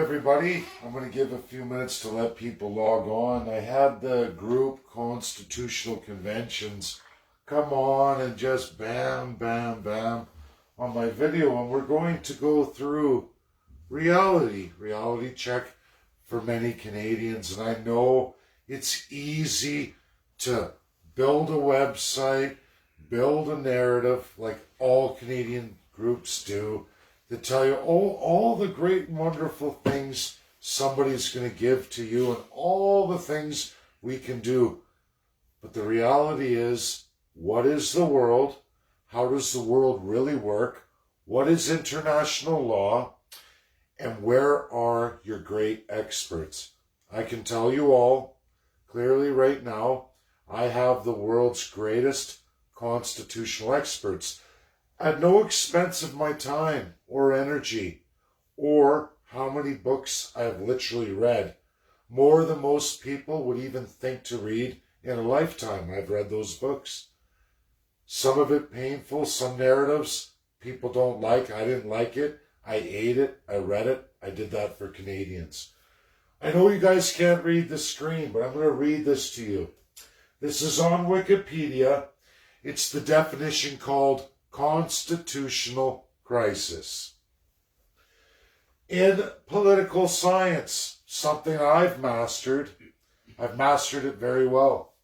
everybody. I'm going to give a few minutes to let people log on. I had the group Constitutional Conventions come on and just bam, bam, bam on my video. And we're going to go through reality check for many Canadians. And I know it's easy to build a website, build a narrative like all Canadian groups do, to tell you all the great and wonderful things somebody's going to give to you and all the things we can do. But the reality is, what is the world? How does the world really work? What is international law? And where are your great experts? I can tell you all clearly right now, I have the world's greatest constitutional experts at no expense of my time or energy, or how many books I have literally read. More than most people would even think to read in a lifetime. I've read those books. Some of it painful, some narratives people don't like. I didn't like it. I ate it. I read it. I did that for Canadians. I know you guys can't read the screen, but I'm going to read this to you. This is on Wikipedia. It's the definition called constitutional crisis. In political science, something I've mastered it very well.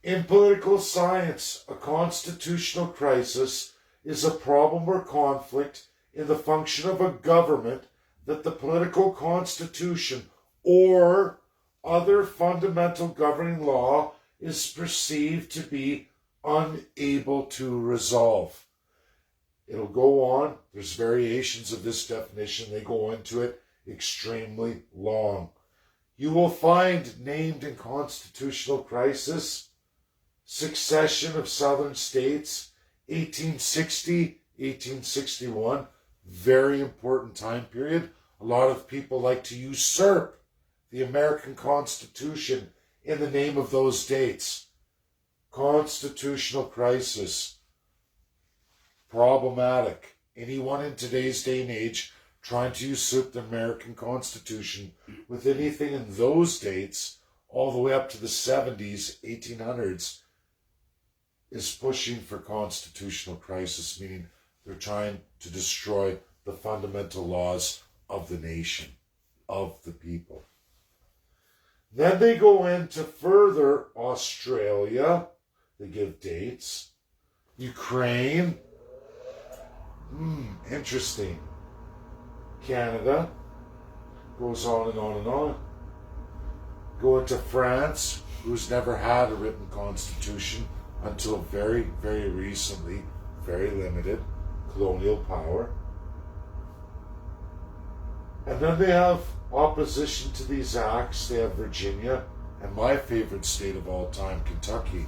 In political science, a constitutional crisis is a problem or conflict in the function of a government that the political constitution or other fundamental governing law is perceived to be unable to resolve. It'll go on. There's variations of this definition. They go into it extremely long. You will find named in constitutional crisis, succession of southern states, 1860, 1861, very important time period. A lot of people like to usurp the American Constitution in the name of those dates. Constitutional crisis, problematic. Anyone in today's day and age trying to usurp the American Constitution with anything in those dates, all the way up to the 70s, 1800s, is pushing for constitutional crisis, meaning they're trying to destroy the fundamental laws of the nation, of the people. Then they go into further Australia. They give dates. Ukraine. Interesting. Canada. Goes on and on and on. Go into France, who's never had a written constitution until very, very recently. Very limited. Colonial power. And then they have opposition to these acts. They have Virginia, and my favorite state of all time, Kentucky,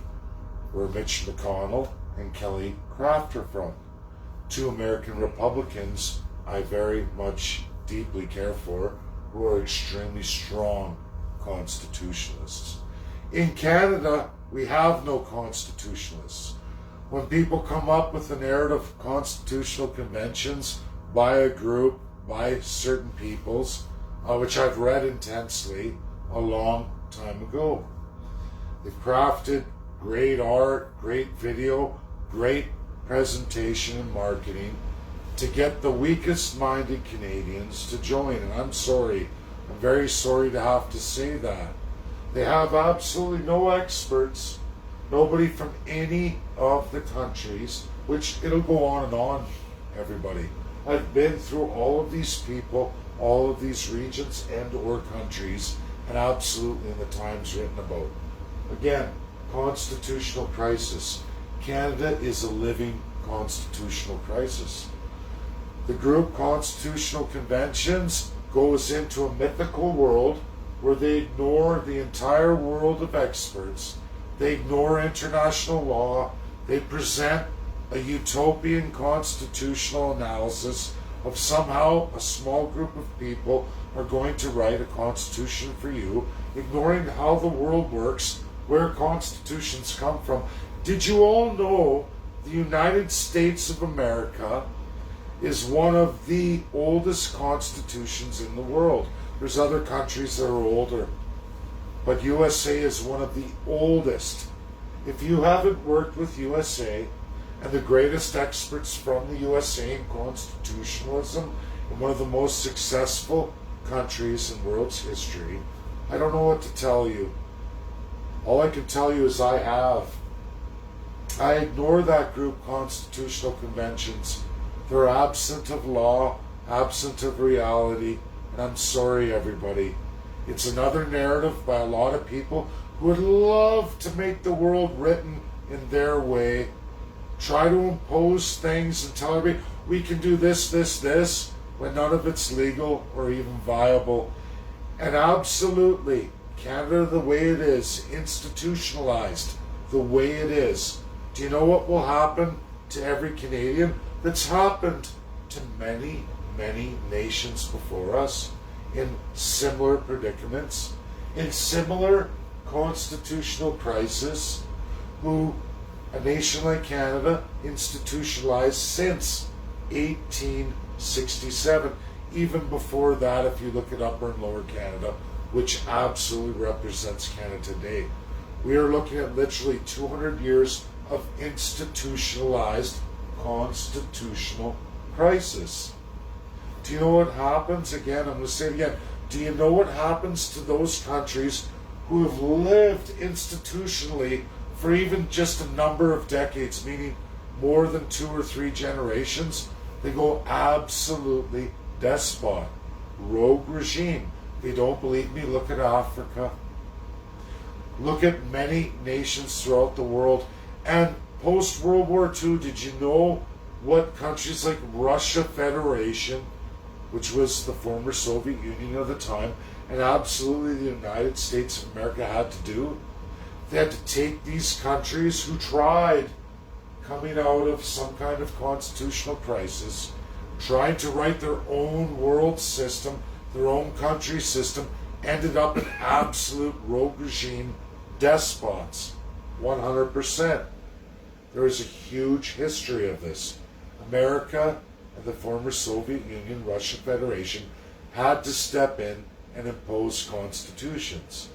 where Mitch McConnell and Kelly Craft are from. Two American Republicans I very much deeply care for, who are extremely strong constitutionalists. In Canada, we have no constitutionalists. When people come up with the narrative of constitutional conventions by a group, by certain peoples, which I've read intensely a long time ago. They've crafted great art, great video, great presentation and marketing to get the weakest minded Canadians to join. And I'm sorry, I'm very sorry to have to say that. They have absolutely no experts, nobody from any of the countries, which it'll go on, everybody. I've been through all of these people, all of these regions and or countries, and absolutely in the times written about. Again, constitutional crisis. Canada is a living constitutional crisis. The group Constitutional Conventions goes into a mythical world where they ignore the entire world of experts. They ignore international law. They present a utopian constitutional analysis of somehow a small group of people are going to write a constitution for you, ignoring how the world works, where constitutions come from. Did you all know the United States of America is one of the oldest constitutions in the world. There's other countries that are older, but USA is one of the oldest. If you haven't worked with USA and the greatest experts from the USA in constitutionalism in one of the most successful countries in world's history, I don't know what to tell you. All I can tell you is I ignore that group, constitutional conventions. They're absent of law, absent of reality, and I'm sorry, everybody. It's another narrative by a lot of people who would love to make the world written in their way, try to impose things and tell everybody, we can do this, when none of it's legal or even viable. And absolutely, Canada the way it is, institutionalized the way it is. Do you know what will happen to every Canadian? That's happened to many, many nations before us in similar predicaments, in similar constitutional crisis, who a nation like Canada institutionalized since 1867. Even before that, if you look at Upper and Lower Canada, which absolutely represents Canada today, we are looking at literally 200 years of institutionalized constitutional crisis. Do you know what happens? Again, I'm going to say it again. Do you know what happens to those countries who have lived institutionally for even just a number of decades, meaning more than 2 or 3 generations? They go absolutely despot, rogue regime. If you don't believe me, look at Africa. Look at many nations throughout the world. And post-World War II, did you know what countries like Russia Federation, which was the former Soviet Union of the time, and absolutely the United States of America had to do? They had to take these countries who tried, coming out of some kind of constitutional crisis, trying to write their own world system, their own country system, ended up in absolute rogue regime despots, 100%. There is a huge history of this. America and the former Soviet Union, Russian Federation, had to step in and impose constitutions.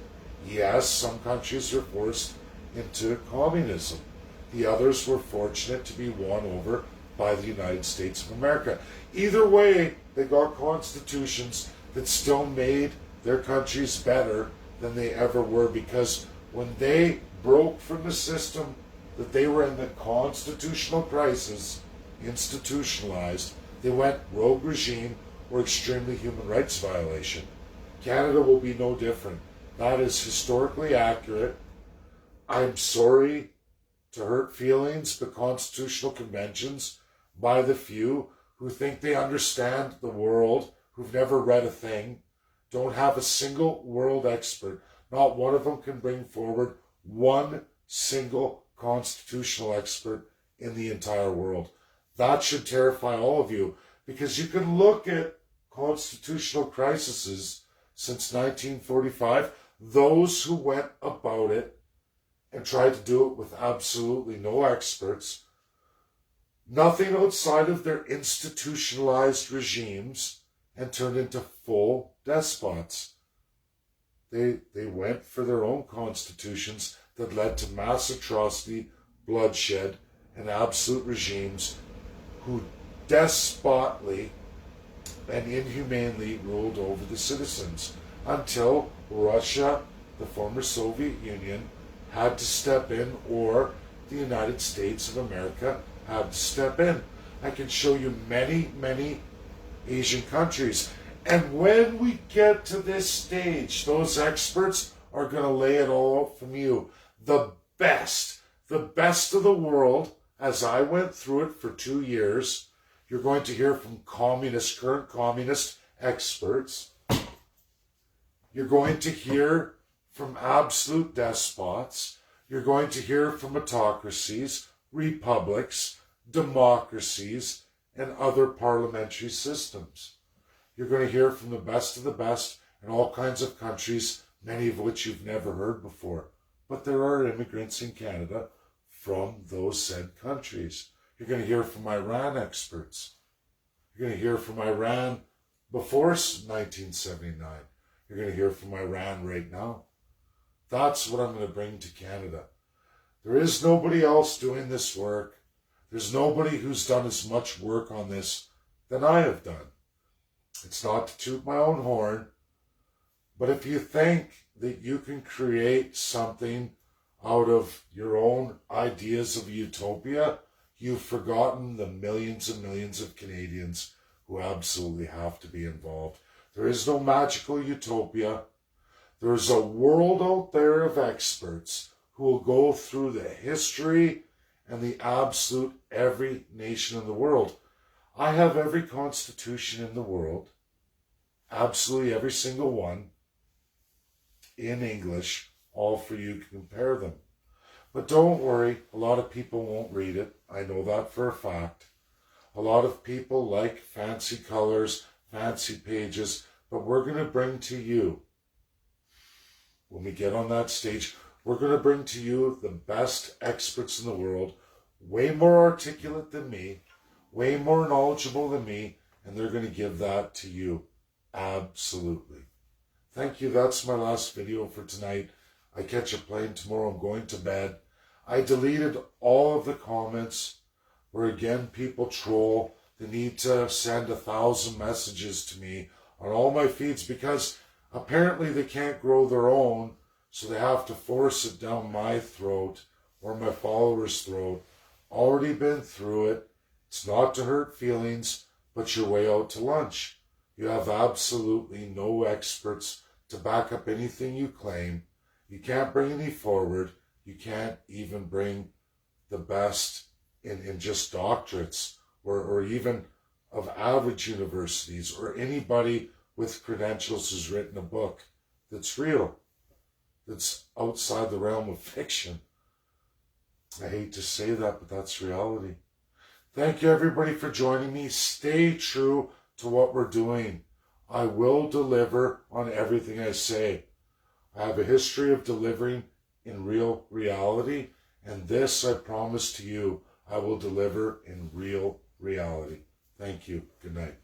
Yes, some countries were forced into communism. The others were fortunate to be won over by the United States of America. Either way, they got constitutions that still made their countries better than they ever were, because when they broke from the system that they were in, the constitutional crisis, institutionalized, they went rogue regime or extremely human rights violation. Canada will be no different. That is historically accurate. I'm sorry to hurt feelings, but constitutional conventions by the few who think they understand the world, who've never read a thing, don't have a single world expert. Not one of them can bring forward one single constitutional expert in the entire world. That should terrify all of you, because you can look at constitutional crises since 1945, those who went about it and tried to do it with absolutely no experts, nothing outside of their institutionalized regimes, and turned into full despots. They went for their own constitutions that led to mass atrocity, bloodshed, and absolute regimes who despotly and inhumanely ruled over the citizens, until Russia, the former Soviet Union, had to step in, or the United States of America had to step in. I can show you many, many Asian countries. And when we get to this stage, those experts are going to lay it all out from you. The best of the world, as I went through it for 2 years. You're going to hear from current communist experts. You're going to hear from absolute despots. You're going to hear from autocracies, republics, democracies, and other parliamentary systems. You're going to hear from the best of the best in all kinds of countries, many of which you've never heard before. But there are immigrants in Canada from those said countries. You're going to hear from Iran experts. You're going to hear from Iran before 1979. You're going to hear from Iran right now. That's what I'm going to bring to Canada. There is nobody else doing this work. There's nobody who's done as much work on this than I have done. It's not to toot my own horn, but if you think that you can create something out of your own ideas of utopia, you've forgotten the millions and millions of Canadians who absolutely have to be involved. There is no magical utopia. There is a world out there of experts who will go through the history and the absolute every nation in the world. I have every constitution in the world, absolutely every single one, in English, all for you to compare them. But don't worry, a lot of people won't read it. I know that for a fact. A lot of people like fancy colors, fancy pages, but we're going to bring to you, when we get on that stage, we're going to bring to you the best experts in the world, way more articulate than me, way more knowledgeable than me, and they're going to give that to you. Absolutely. Thank you. That's my last video for tonight. I catch a plane tomorrow. I'm going to bed. I deleted all of the comments where, again, people troll. They need to send 1,000 messages to me on all my feeds because apparently they can't grow their own, so they have to force it down my throat or my followers' throat. Already been through it. It's not to hurt feelings, but your way out to lunch. You have absolutely no experts to back up anything you claim. You can't bring any forward. You can't even bring the best in just doctorates or even of average universities or anybody with credentials who's written a book that's real, that's outside the realm of fiction. I hate to say that, but that's reality. Thank you, everybody, for joining me. Stay true to what we're doing. I will deliver on everything I say. I have a history of delivering in real reality, and this I promise to you, I will deliver in real reality. Thank you. Good night.